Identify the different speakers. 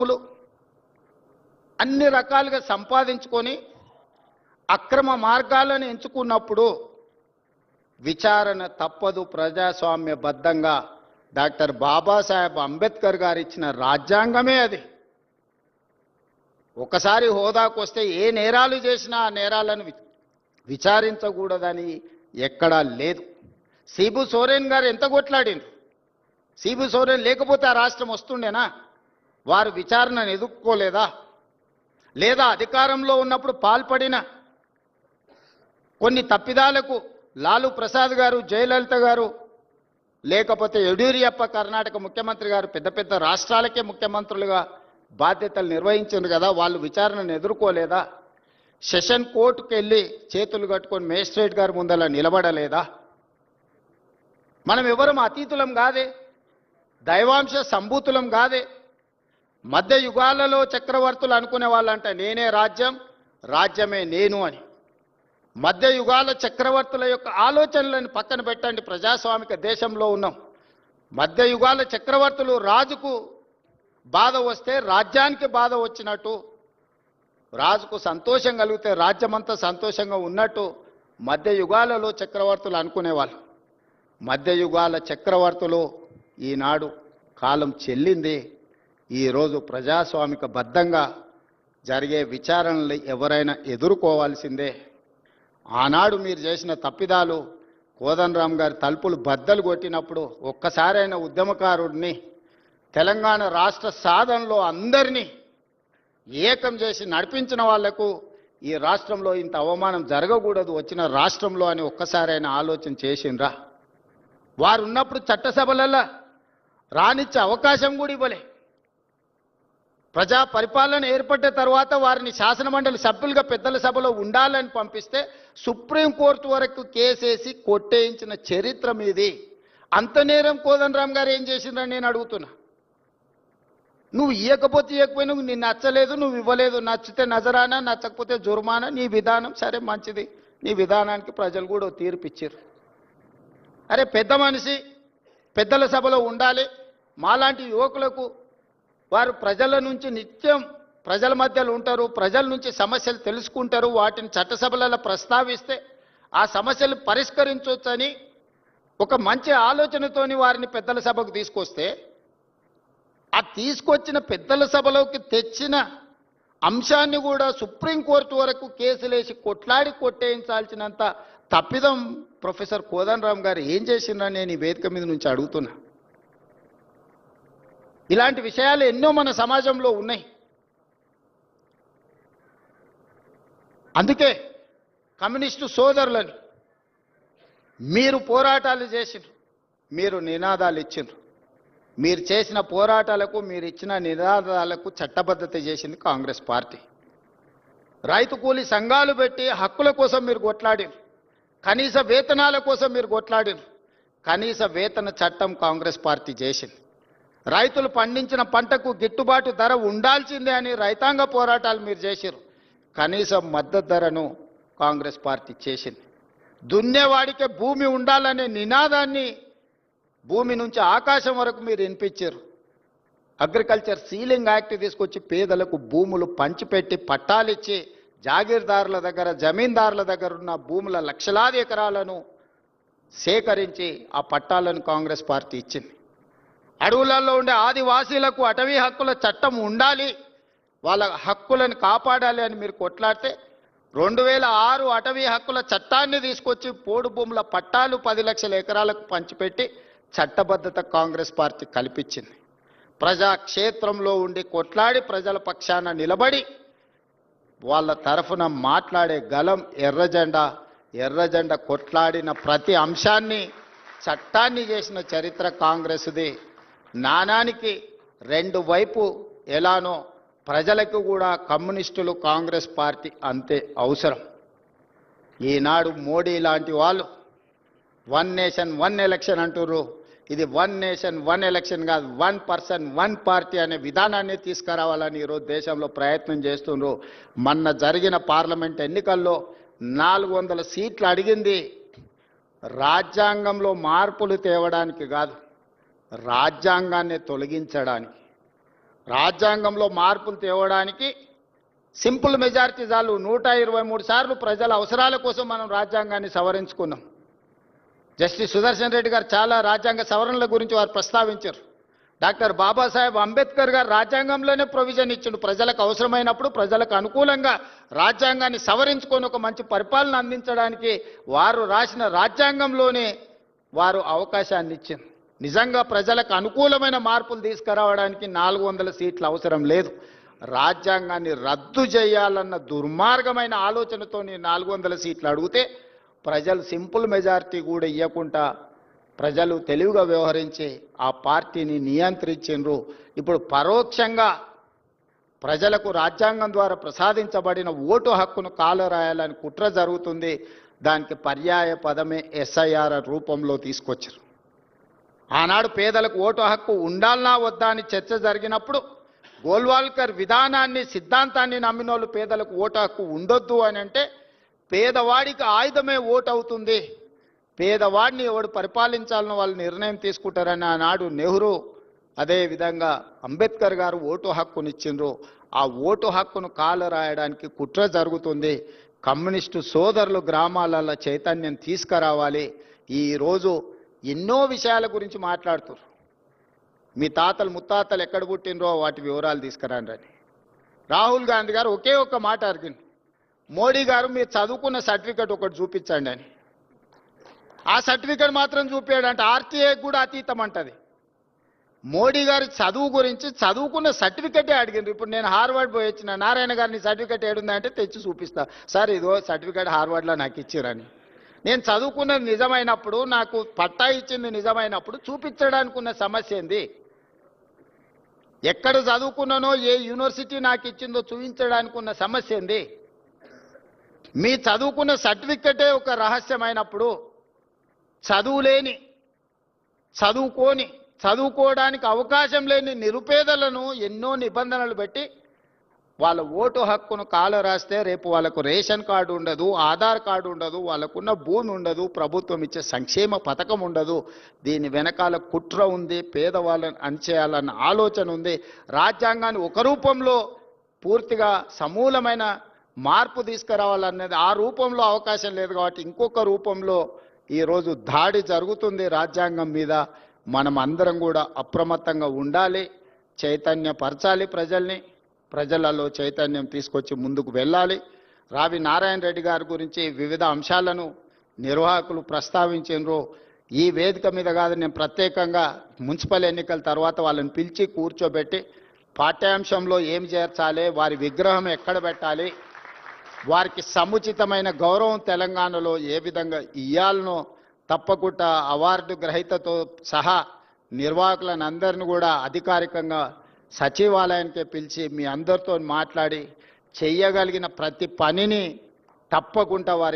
Speaker 1: డబ్బులు అన్ని రకాలుగా సంపాదించుకొని అక్రమ మార్గాలను ఎంచుకున్నప్పుడు విచారణ తప్పదు. ప్రజాస్వామ్యబద్ధంగా డాక్టర్ బాబాసాహెబ్ అంబేద్కర్ గారు ఇచ్చిన రాజ్యాంగమే అది. ఒకసారి హోదాకు వస్తే ఏ నేరాలు చేసినా ఆ నేరాలను విచారించకూడదని ఎక్కడా లేదు. సిబు సోరెన్ గారు ఎంత కొట్లాడిండ్రు. సిబు సోరెన్ లేకపోతే ఆ రాష్ట్రం వస్తుండేనా? వారు విచారణను ఎదుర్కోలేదా? లేదా అధికారంలో ఉన్నప్పుడు పాల్పడిన కొన్ని తప్పిదాలకు లాలూ ప్రసాద్ గారు, జయలలిత గారు, లేకపోతే యడ్యూరప్ప కర్ణాటక ముఖ్యమంత్రి గారు పెద్ద పెద్ద రాష్ట్రాలకే ముఖ్యమంత్రులుగా బాధ్యతలు నిర్వహించారు కదా, వాళ్ళు విచారణను ఎదుర్కోలేదా? సెషన్ కోర్టుకు వెళ్ళి చేతులు కట్టుకొని మేజిస్ట్రేట్ గారి ముందలా నిలబడలేదా? మనం ఎవరం అతీతులం కాదే, దైవాంశ సంభూతులం కాదే. మధ్య యుగాలలో చక్రవర్తులు అనుకునే వాళ్ళంట నేనే రాజ్యం, రాజ్యమే నేను అని. మధ్య యుగాల చక్రవర్తుల యొక్క ఆలోచనలను పక్కన పెట్టండి. ప్రజాస్వామిక దేశంలో ఉన్నాం. మధ్య యుగాల చక్రవర్తులు రాజుకు బాధ వస్తే రాజ్యానికి బాధ వచ్చినట్టు, రాజుకు సంతోషం కలిగితే రాజ్యమంతా సంతోషంగా ఉన్నట్టు మధ్య యుగాలలో చక్రవర్తులు అనుకునేవాళ్ళు. మధ్య యుగాల చక్రవర్తులు ఈనాడు కాలం చెల్లింది. ఈరోజు ప్రజాస్వామిక బద్ధంగా జరిగే విచారణలు ఎవరైనా ఎదుర్కోవాల్సిందే. ఆనాడు మీరు చేసిన తప్పిదాలు, కోదండరాం గారి తలుపులు బద్దలు కొట్టినప్పుడు ఒక్కసారైన ఉద్యమకారుడిని, తెలంగాణ రాష్ట్ర సాధనలో అందరినీ ఏకం చేసి నడిపించిన వాళ్లకు ఈ రాష్ట్రంలో ఇంత అవమానం జరగకూడదు వచ్చిన రాష్ట్రంలో అని ఒక్కసారైనా ఆలోచన చేసిండ్రా? వారు ఉన్నప్పుడు చట్టసభలలో రానిచ్చే అవకాశం కూడా ఇవ్వలే. ప్రజా పరిపాలన ఏర్పడ్డ తర్వాత వారిని శాసనమండలి సభ్యులుగా పెద్దల సభలో ఉండాలని పంపిస్తే సుప్రీంకోర్టు వరకు కేసేసి కొట్టేయించిన చరిత్ర మీది. అంత నేరం కోదండరాం గారు ఏం చేసిండ్రని నేను అడుగుతున్నా. నువ్వు ఇవ్వకపోతే ఇవ్వకపోయినా నీకు నచ్చలేదు, నువ్వు ఇవ్వలేదు, నచ్చితే నజరానా, నచ్చకపోతే జుర్మానా, నీ విధానం సరే మంచిది, నీ విధానానికి ప్రజలు కూడా తీర్పు ఇచ్చారు. అరే పెద్ద మనిషి పెద్దల సభలో ఉండాలి. మాలాంటి యువకులకు వారు ప్రజల నుంచి నిత్యం ప్రజల మధ్యలో ఉంటారు, ప్రజల నుంచి సమస్యలు తెలుసుకుంటారు, వాటిని చట్టసభలలో ప్రస్తావిస్తే ఆ సమస్యలు పరిష్కరించవచ్చని ఒక మంచి ఆలోచనతోని వారిని పెద్దల సభకు తీసుకొస్తే, ఆ తీసుకొచ్చిన పెద్దల సభలోకి తెచ్చిన అంశాన్ని కూడా సుప్రీంకోర్టు వరకు కేసులేసి కొట్లాడి కొట్టేయించాల్సినంత తప్పిదం ప్రొఫెసర్ కోదండరాం గారు ఏం చేసిండ్రని నేను ఈ వేదిక మీద నుంచి అడుగుతున్నా. ఇలాంటి విషయాలు ఎన్నో మన సమాజంలో ఉన్నాయి. అందుకే కమ్యూనిస్టు సోదరులని మీరు పోరాటాలు చేసిండ్రు, మీరు నినాదాలు ఇచ్చిండ్రు. మీరు చేసిన పోరాటాలకు, మీరు ఇచ్చిన నినాదాలకు చట్టబద్ధత చేసింది కాంగ్రెస్ పార్టీ. రైతు కూలీ సంఘాలు పెట్టి హక్కుల కోసం మీరు కొట్లాడిరు, కనీస వేతనాల కోసం మీరు కొట్లాడిరు. కనీస వేతన చట్టం కాంగ్రెస్ పార్టీ చేసింది. రైతులు పండించిన పంటకు గిట్టుబాటు ధర ఉండాల్సిందే అని రైతాంగ పోరాటాలు మీరు చేశారు. కనీస మద్దతు ధరను కాంగ్రెస్ పార్టీ చేసింది. దున్నేవాడికే భూమి ఉండాలనే నినాదాన్ని భూమి నుంచి ఆకాశం వరకు మీరు వినిపించారు. అగ్రికల్చర్ సీలింగ్ యాక్ట్ తీసుకొచ్చి పేదలకు భూములు పంచిపెట్టి పట్టాలిచ్చి జాగీర్దారుల దగ్గర, జమీందారుల దగ్గర ఉన్న భూముల లక్షలాది ఎకరాలను సేకరించి ఆ పట్టాలను కాంగ్రెస్ పార్టీ ఇచ్చింది. అడవులలో ఉండే ఆదివాసీలకు అటవీ హక్కుల చట్టం ఉండాలి, వాళ్ళ హక్కులను కాపాడాలి అని మీరు కొట్లాడితే 2006 అటవీ హక్కుల చట్టాన్ని తీసుకొచ్చి పోడు భూముల పట్టాలు 10 లక్షల ఎకరాలకు పంచిపెట్టి చట్టబద్ధత కాంగ్రెస్ పార్టీ కల్పించింది. ప్రజాక్షేత్రంలో ఉండి కొట్లాడి ప్రజల పక్షాన నిలబడి వాళ్ళ తరఫున మాట్లాడే గలం ఎర్రజెండా. ఎర్రజెండా కొట్లాడిన ప్రతి అంశాన్ని చట్టాన్ని చేసిన చరిత్ర కాంగ్రెస్ది. నాణానికి రెండు వైపు ఎలానో ప్రజలకు కూడా కమ్యూనిస్టులు, కాంగ్రెస్ పార్టీ అంతే అవసరం. ఈనాడు మోడీ లాంటి వాళ్ళు 1 నేషన్ 1 ఎలక్షన్ అంటున్నారు. ఇది 1 నేషన్ 1 ఎలక్షన్ కాదు, 1 పర్సన్ 1 పార్టీ అనే విధానాన్ని తీసుకురావాలని ఈరోజు దేశంలో ప్రయత్నం చేస్తున్నారు. మొన్న జరిగిన పార్లమెంట్ ఎన్నికల్లో 400 సీట్లు అడిగింది రాజ్యాంగంలో మార్పులు తేవడానికి కాదు, రాజ్యాంగాన్ని తొలగించడానికి. రాజ్యాంగంలో మార్పులు తేవడానికి సింపుల్ మెజారిటీ చాలు. 123 సార్లు ప్రజల అవసరాల కోసం మనం రాజ్యాంగాన్ని సవరించుకున్నాం. జస్టిస్ సుదర్శన్ రెడ్డి గారు చాలా రాజ్యాంగ సవరణల గురించి వారు ప్రస్తావించారు. డాక్టర్ బాబాసాహెబ్ అంబేద్కర్ గారు రాజ్యాంగంలోనే ప్రొవిజన్ ఇచ్చిండు. ప్రజలకు అవసరమైనప్పుడు ప్రజలకు అనుకూలంగా రాజ్యాంగాన్ని సవరించుకొని ఒక మంచి పరిపాలన అందించడానికి వారు రాసిన రాజ్యాంగంలోనే వారు అవకాశాన్ని ఇచ్చింది. నిజంగా ప్రజలకు అనుకూలమైన మార్పులు తీసుకురావడానికి 400 సీట్లు అవసరం లేదు. రాజ్యాంగాన్ని రద్దు చేయాలన్న దుర్మార్గమైన ఆలోచనతో 400 సీట్లు అడిగితే ప్రజలు సింపుల్ మెజారిటీ కూడా ఇవ్వకుండా ప్రజలు తెలివిగా వ్యవహరించి ఆ పార్టీని నియంత్రించిండ్రు. ఇప్పుడు పరోక్షంగా ప్రజలకు రాజ్యాంగం ద్వారా ప్రసాదించబడిన ఓటు హక్కును కాలరాయాలని కుట్ర జరుగుతుంది. దానికి పర్యాయ పదమే ఎస్ఐఆర్ రూపంలో తీసుకొచ్చారు. ఆనాడు పేదలకు ఓటు హక్కు ఉండాలనా వద్దా అని చర్చ జరిగినప్పుడు గోల్వాల్కర్ విధానాన్ని సిద్ధాంతాన్ని నమ్మినోళ్ళు పేదలకు ఓటు హక్కు ఉండొద్దు అని అంటే పేదవాడికి ఆయుధమే ఓటు అవుతుంది, పేదవాడిని ఎవడు పరిపాలించాలని వాళ్ళు నిర్ణయం తీసుకుంటారని ఆనాడు నెహ్రూ అదేవిధంగా అంబేద్కర్ గారు ఓటు హక్కునిచ్చిండ్రు. ఆ ఓటు హక్కును కాలరాయడానికి కుట్ర జరుగుతుంది. కమ్యూనిస్టు సోదరులు గ్రామాలలో చైతన్యం తీసుకురావాలి. ఈరోజు ఎన్నో విషయాల గురించి మాట్లాడుతున్నారు. మీ తాతలు ముత్తాతలు ఎక్కడ పుట్టినరో వాటి వివరాలు తీసుకురండి అని రాహుల్ గాంధీ గారు ఒకే ఒక్క మాట అడిగింది, మోడీ గారు మీరు చదువుకున్న సర్టిఫికెట్ ఒకటి చూపించండి అని. ఆ సర్టిఫికెట్ మాత్రం చూపించాడంటే ఆర్టీఏ కూడా అతీతం అంటది. మోడీ గారి చదువు గురించి చదువుకున్న సర్టిఫికెటే అడిగిండ్రు. ఇప్పుడు నేను హార్వర్డ్ పోయి వచ్చిన, నారాయణ గారిని సర్టిఫికెట్ ఏడుందంటే తెచ్చి చూపిస్తా, సార్ ఇదో సర్టిఫికెట్ హార్వర్డ్లో నాకు ఇచ్చిరని. నేను చదువుకున్నది నిజమైనప్పుడు, నాకు పట్టా ఇచ్చింది నిజమైనప్పుడు చూపించడానికి ఉన్న సమస్య ఏంది? ఎక్కడ చదువుకున్నానో ఏ యూనివర్సిటీ నాకు ఇచ్చిందో చూపించడానికి ఉన్న సమస్య ఏంది? మీ చదువుకున్న సర్టిఫికెటే ఒక రహస్యమైనప్పుడు చదువుకోవడానికి అవకాశం లేని నిరుపేదలను ఎన్నో నిబంధనలు పెట్టి వాళ్ళ ఓటు హక్కును కాలరాస్తే రేపు వాళ్ళకు రేషన్ కార్డు ఉండదు, ఆధార్ కార్డు ఉండదు, వాళ్ళకున్న భూమి ఉండదు, ప్రభుత్వం ఇచ్చే సంక్షేమ పథకం ఉండదు. దీని వెనకాల కుట్ర ఉంది, పేదవాళ్ళని అణచేయాలన్న ఆలోచన ఉంది. రాజ్యాంగాన్ని ఒక రూపంలో పూర్తిగా సమూలమైన మార్పు తీసుకురావాలనేది ఆ రూపంలో అవకాశం లేదు కాబట్టి ఇంకొక రూపంలో ఈరోజు దాడి జరుగుతుంది రాజ్యాంగం మీద. మనం అందరం కూడా అప్రమత్తంగా ఉండాలి, చైతన్యపరచాలి ప్రజల్ని, ప్రజలలో చైతన్యం తీసుకొచ్చి ముందుకు వెళ్ళాలి. రావి నారాయణ రెడ్డి గారి గురించి వివిధ అంశాలను నిర్వాహకులు ప్రస్తావించారు. ఈ వేదిక మీద కాదు, నేను ప్రత్యేకంగా మున్సిపల్ ఎన్నికల తర్వాత వాళ్ళని పిలిచి కూర్చోబెట్టి పాఠ్యాంశంలో ఏం చేర్చాలి, వారి విగ్రహం ఎక్కడ పెట్టాలి, వారికి సముచితమైన గౌరవం తెలంగాణలో ఏ విధంగా ఇయ్యాలనో తప్పకుండా అవార్డు గ్రహీతతో సహా నిర్వాహకులను అందరిని కూడా అధికారికంగా సచివాలయానికి పిలిచి మీ అందరితో మాట్లాడి చేయగలిగిన ప్రతి పనిని తప్పకుండా వారికి